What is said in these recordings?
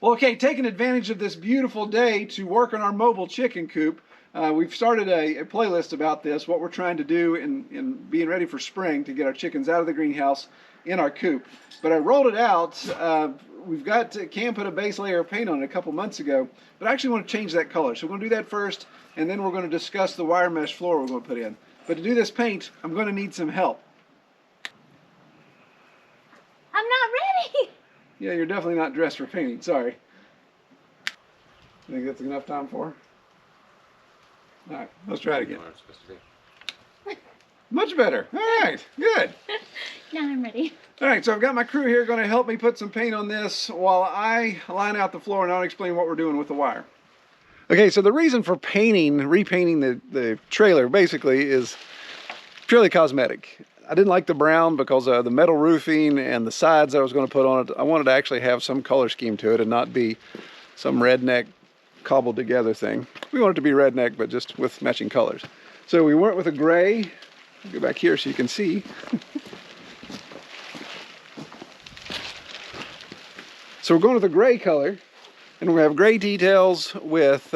Well, okay, taking advantage of this beautiful day to work on our mobile chicken coop, we've started a playlist about this, what we're trying to do in being ready for spring to get our chickens out of the greenhouse in our coop. But I rolled it out. We've got Cam put a base layer of paint on it a couple months ago, but I actually want to change that color. So we're going to do that first, and then we're going to discuss the wire mesh floor we're going to put in. But to do this paint, I'm going to need some help. I'm not ready. Yeah, you're definitely not dressed for painting, sorry. You think that's enough time for her? All right, let's try it again. Much better. All right, good. Now I'm ready. All right, so I've got my crew here going to help me put some paint on this while I line out the floor and I'll explain what we're doing with the wire. Okay, so the reason for repainting the trailer basically is purely cosmetic. I didn't like the brown because of the metal roofing and the sides I was going to put on it. I wanted to actually have some color scheme to it and not be some redneck cobbled together thing. We want it to be redneck, but just with matching colors. So we went with a gray. I'll go back here so you can see. So we're going with a gray color, and we have gray details with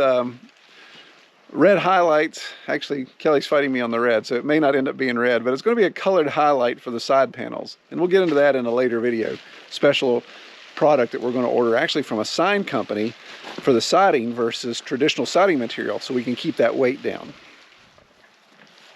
red highlights. Actually, Kelly's fighting me on the red, so it may not end up being red, but it's going to be a colored highlight for the side panels. And we'll get into that in a later video. Special product that we're going to order actually from a sign company for the siding versus traditional siding material, so we can keep that weight down.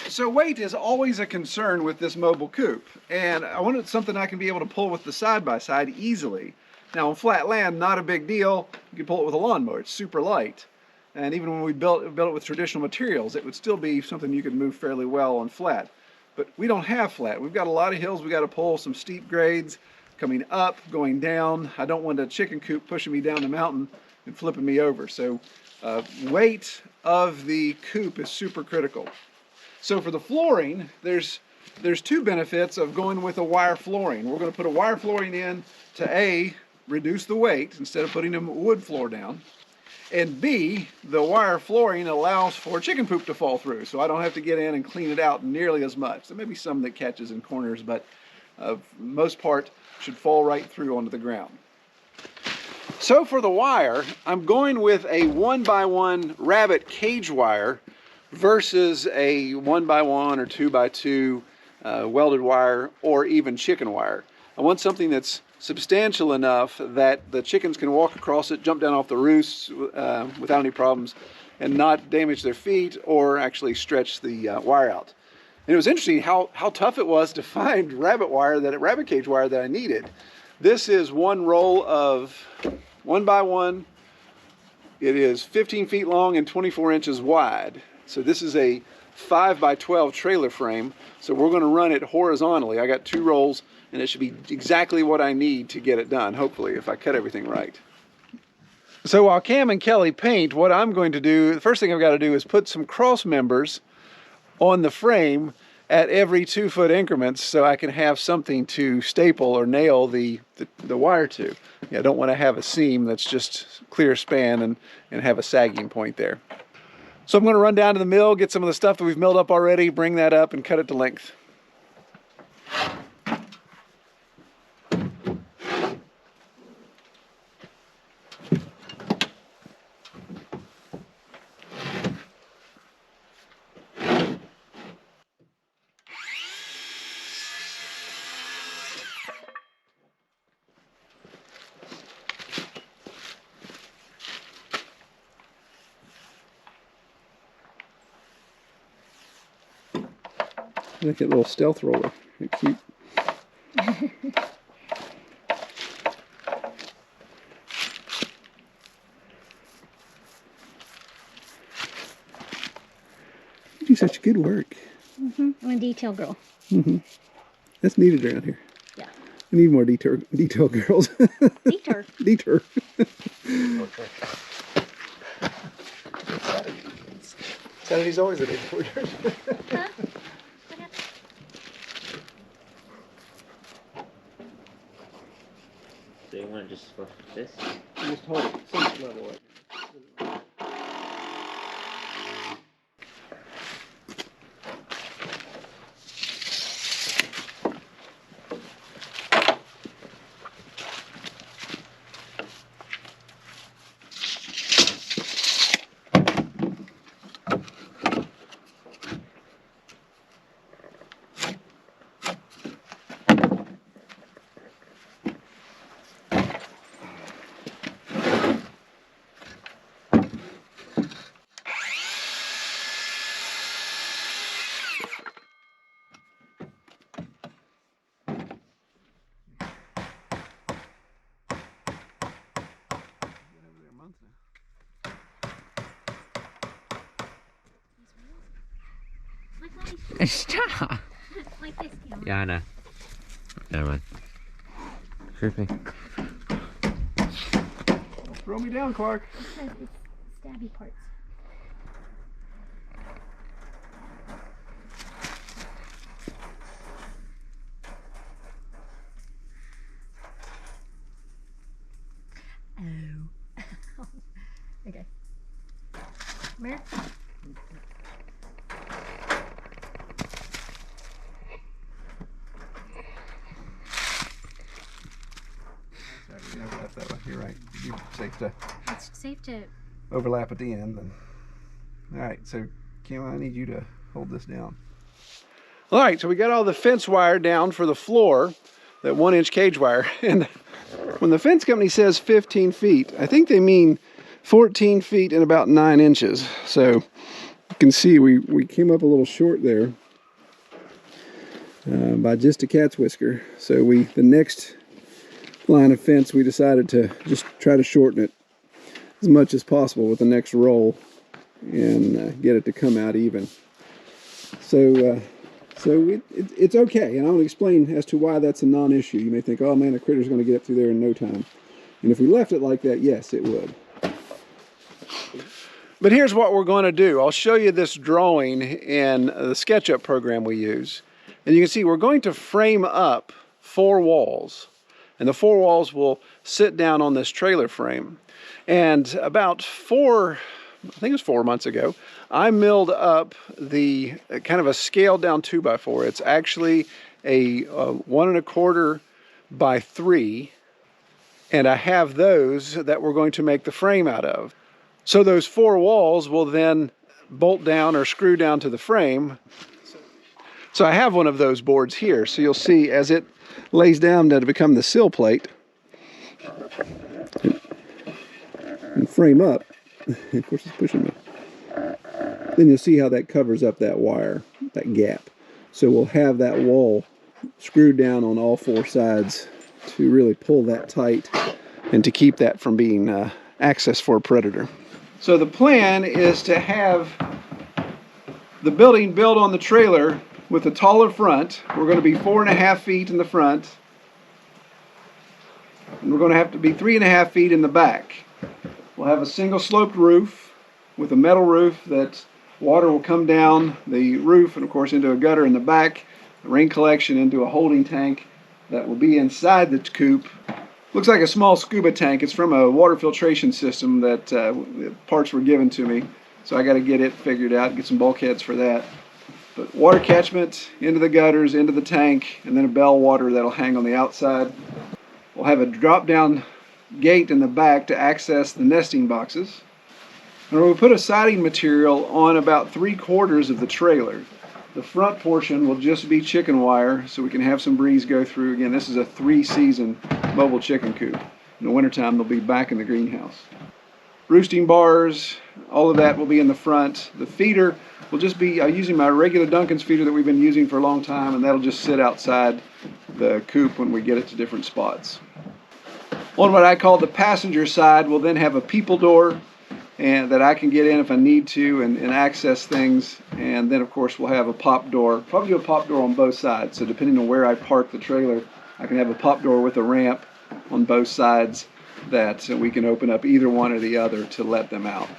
So weight is always a concern with this mobile coop, and I wanted something I can be able to pull with the side-by-side easily. Now on flat land, not a big deal. You can pull it with a lawnmower, it's super light. And even when we built it with traditional materials, it would still be something you could move fairly well on flat. But we don't have flat. We've got a lot of hills we got to pull, some steep grades, coming up, going down. I don't want a chicken coop pushing me down the mountain and flipping me over. So weight of the coop is super critical. So for the flooring, there's two benefits of going with a wire flooring. We're going to put a wire flooring in to reduce the weight instead of putting a wood floor down. And B, the wire flooring allows for chicken poop to fall through, so I don't have to get in and clean it out nearly as much. There may be some that catches in corners, but most part should fall right through onto the ground. So for the wire, I'm going with a 1x1 rabbit cage wire versus a 1x1 or 2x2 welded wire or even chicken wire. I want something that's substantial enough that the chickens can walk across it, jump down off the roofs without any problems, and not damage their feet or actually stretch the wire out. And it was interesting how tough it was to find rabbit cage wire that I needed. This is one roll of 1x1. It is 15 feet long and 24 inches wide. So this is a 5x12 trailer frame. So we're going to run it horizontally. I got 2 rolls, and it should be exactly what I need to get it done, hopefully, if I cut everything right. So while Cam and Kelly paint, what I'm going to do, the first thing I've got to do is put some cross members on the frame at every 2-foot increments so I can have something to staple or nail the wire to. I don't want to have a seam that's just clear span and have a sagging point there. So I'm going to run down to the mill, get some of the stuff that we've milled up already, bring that up and cut it to length. Like a little stealth roller. Cute. You do such good work. I'm a detail girl. That's needed around here. Yeah. We need more detail girls. Detour. Detour. Saturday's always a day for church. Huh? So you want to just flip this? Just hold it. Some level right now. Stop. Like this, Cam. Yeah, I know. Never mind. Creepy. Throw me down, Clark. Because it's stabby parts. Oh. Okay. Come here. That way. You're right. You're safe to It's safe to. overlap at the end. And... All right, so Kim, I need you to hold this down. All right, so we got all the fence wire down for the floor, that 1-inch cage wire. And when the fence company says 15 feet, I think they mean 14 feet and about 9 inches. So you can see we came up a little short there by just a cat's whisker. So the next line of fence, we decided to just try to shorten it as much as possible with the next roll and get it to come out even. So it's okay, and I'll explain as to why that's a non-issue. You may think, oh man, the critter's going to get up through there in no time. And if we left it like that, yes, it would. But here's what we're going to do. I'll show you this drawing in the Sketchup program we use. And you can see we're going to frame up 4 walls. And the 4 walls will sit down on this trailer frame. And about 4 months ago, I milled up the kind of a scaled down 2x4. It's actually a 1 1/4 by 3. And I have those that we're going to make the frame out of. So those 4 walls will then bolt down or screw down to the frame. So I have one of those boards here. So you'll see as it lays down to become the sill plate and frame up. Of course it's pushing me. Then you'll see how that covers up that wire, that gap. So we'll have that wall screwed down on all 4 sides to really pull that tight and to keep that from being access for a predator. So the plan is to have the building built on the trailer with a taller front. We're going to be 4.5 feet in the front, and we're going to have to be 3.5 feet in the back. We'll have a single sloped roof with a metal roof that water will come down the roof and of course into a gutter in the back, the rain collection into a holding tank that will be inside the coop. Looks like a small scuba tank. It's from a water filtration system that parts were given to me. So I got to get it figured out, get some bulkheads for that. But water catchment into the gutters, into the tank, and then a bell water that'll hang on the outside. We'll have a drop-down gate in the back to access the nesting boxes. And we'll put a siding material on about 3/4 of the trailer. The front portion will just be chicken wire so we can have some breeze go through. Again, this is a 3-season mobile chicken coop. In the wintertime, they'll be back in the greenhouse. Roosting bars, all of that will be in the front. The feeder will just be using my regular Duncan's feeder that we've been using for a long time, and that'll just sit outside the coop when we get it to different spots. On what I call the passenger side, we'll then have a people door and that I can get in if I need to and access things. And then of course we'll have a pop door, probably a pop door on both sides. So depending on where I park the trailer, I can have a pop door with a ramp on both sides that we can open up either one or the other to let them out.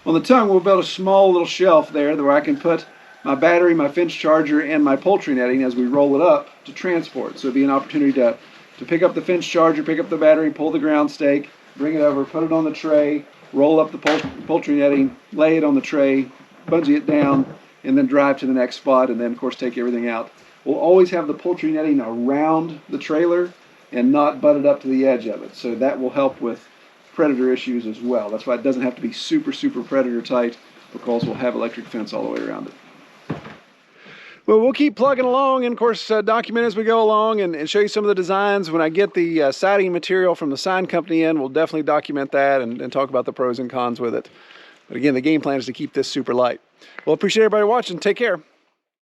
On the tongue, we'll build a small little shelf there where I can put my battery, my fence charger, and my poultry netting as we roll it up to transport. So it'll be an opportunity to pick up the fence charger, pick up the battery, pull the ground stake, bring it over, put it on the tray, roll up the poultry netting, lay it on the tray, bungee it down, and then drive to the next spot, and then of course take everything out. We'll always have the poultry netting around the trailer and not butted up to the edge of it. So that will help with predator issues as well. That's why it doesn't have to be super, super predator tight, because we'll have electric fence all the way around it. Well, we'll keep plugging along and, of course, document as we go along and show you some of the designs. When I get the siding material from the sign company in, we'll definitely document that and talk about the pros and cons with it. But again, the game plan is to keep this super light. Well, appreciate everybody watching. Take care.